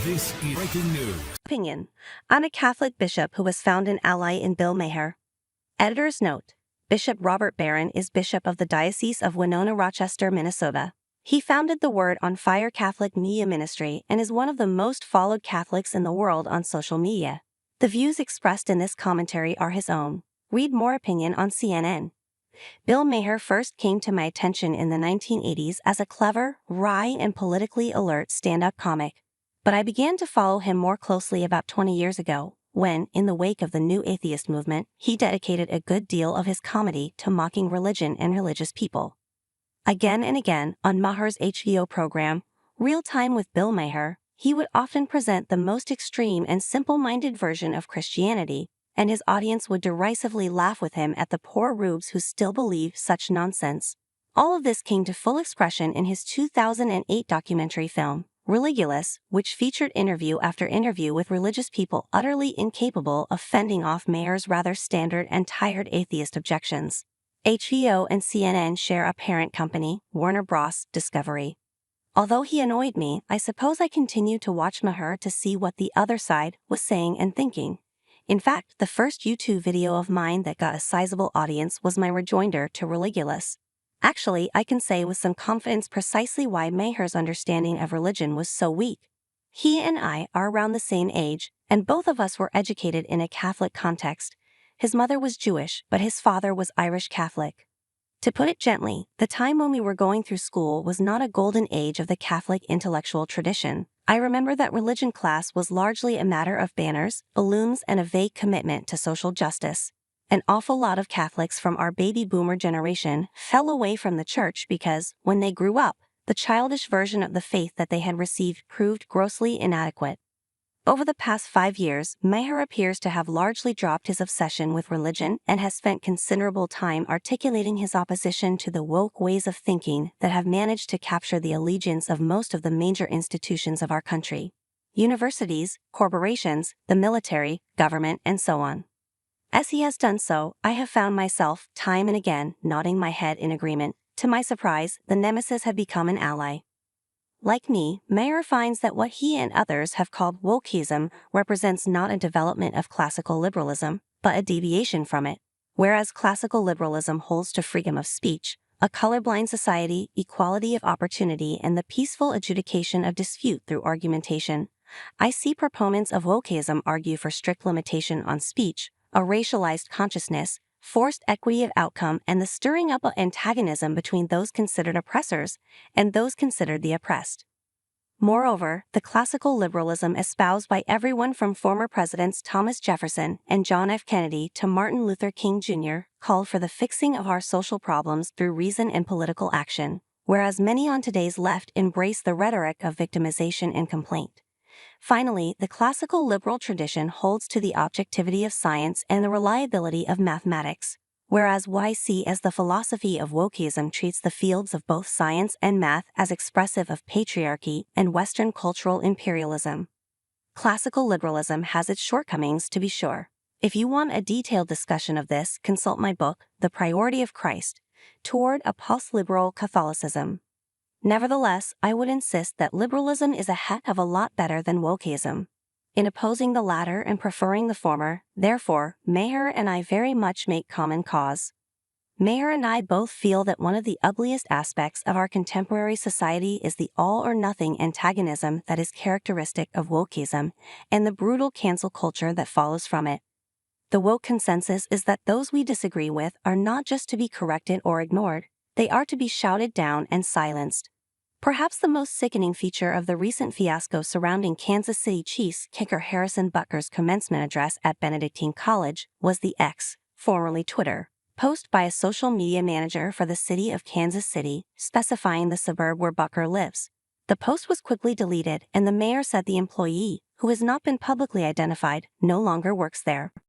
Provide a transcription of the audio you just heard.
This is breaking news. Opinion. I'm a Catholic bishop who was found an ally in Bill Maher. Editor's note. Bishop Robert Barron is bishop of the Diocese of Winona, Rochester, Minnesota. He founded the Word on Fire Catholic media ministry and is one of the most followed Catholics in the world on social media. The views expressed in this commentary are his own. Read more opinion on CNN. Bill Maher first came to my attention in the 1980s as a clever, wry, and politically alert stand-up comic. But I began to follow him more closely about 20 years ago, when, in the wake of the New Atheist movement, he dedicated a good deal of his comedy to mocking religion and religious people. Again and again, on Maher's HBO program, Real Time with Bill Maher, he would often present the most extreme and simple-minded version of Christianity, and his audience would derisively laugh with him at the poor rubes who still believe such nonsense. All of this came to full expression in his 2008 documentary film, Religulous, which featured interview after interview with religious people utterly incapable of fending off Maher's rather standard and tired atheist objections. HBO and CNN share a parent company, Warner Bros. Discovery. Although he annoyed me, I suppose I continued to watch Maher to see what the other side was saying and thinking. In fact, the first YouTube video of mine that got a sizable audience was my rejoinder to Religulous. Actually, I can say with some confidence precisely why Maher's understanding of religion was so weak. He and I are around the same age, and both of us were educated in a Catholic context. His mother was Jewish, but his father was Irish Catholic. To put it gently, the time when we were going through school was not a golden age of the Catholic intellectual tradition. I remember that religion class was largely a matter of banners, balloons, and a vague commitment to social justice. An awful lot of Catholics from our baby boomer generation fell away from the church because, when they grew up, the childish version of the faith that they had received proved grossly inadequate. Over the past 5 years, Maher appears to have largely dropped his obsession with religion and has spent considerable time articulating his opposition to the woke ways of thinking that have managed to capture the allegiance of most of the major institutions of our country: universities, corporations, the military, government, and so on. As he has done so, I have found myself, time and again, nodding my head in agreement. To my surprise, the nemesis had become an ally. Like me, Maher finds that what he and others have called wokeism represents not a development of classical liberalism, but a deviation from it. Whereas classical liberalism holds to freedom of speech, a colorblind society, equality of opportunity, and the peaceful adjudication of dispute through argumentation, I see proponents of wokeism argue for strict limitation on speech, a racialized consciousness, forced equity of outcome, and the stirring up of antagonism between those considered oppressors and those considered the oppressed. Moreover, the classical liberalism espoused by everyone from former presidents Thomas Jefferson and John F. Kennedy to Martin Luther King Jr. called for the fixing of our social problems through reason and political action, whereas many on today's left embrace the rhetoric of victimization and complaint. Finally, the classical liberal tradition holds to the objectivity of science and the reliability of mathematics, whereas what I see as the philosophy of wokeism treats the fields of both science and math as expressive of patriarchy and Western cultural imperialism. Classical liberalism has its shortcomings, to be sure. If you want a detailed discussion of this, consult my book, The Priority of Christ, Toward a Post-Liberal Catholicism. Nevertheless, I would insist that liberalism is a heck of a lot better than wokeism. In opposing the latter and preferring the former, therefore, Maher and I very much make common cause. Maher and I both feel that one of the ugliest aspects of our contemporary society is the all-or-nothing antagonism that is characteristic of wokeism and the brutal cancel culture that follows from it. The woke consensus is that those we disagree with are not just to be corrected or ignored, they are to be shouted down and silenced. Perhaps the most sickening feature of the recent fiasco surrounding Kansas City Chiefs kicker Harrison Butker's commencement address at Benedictine College was the X, formerly Twitter, post by a social media manager for the city of Kansas City, specifying the suburb where Butker lives. The post was quickly deleted, and the mayor said the employee, who has not been publicly identified, no longer works there.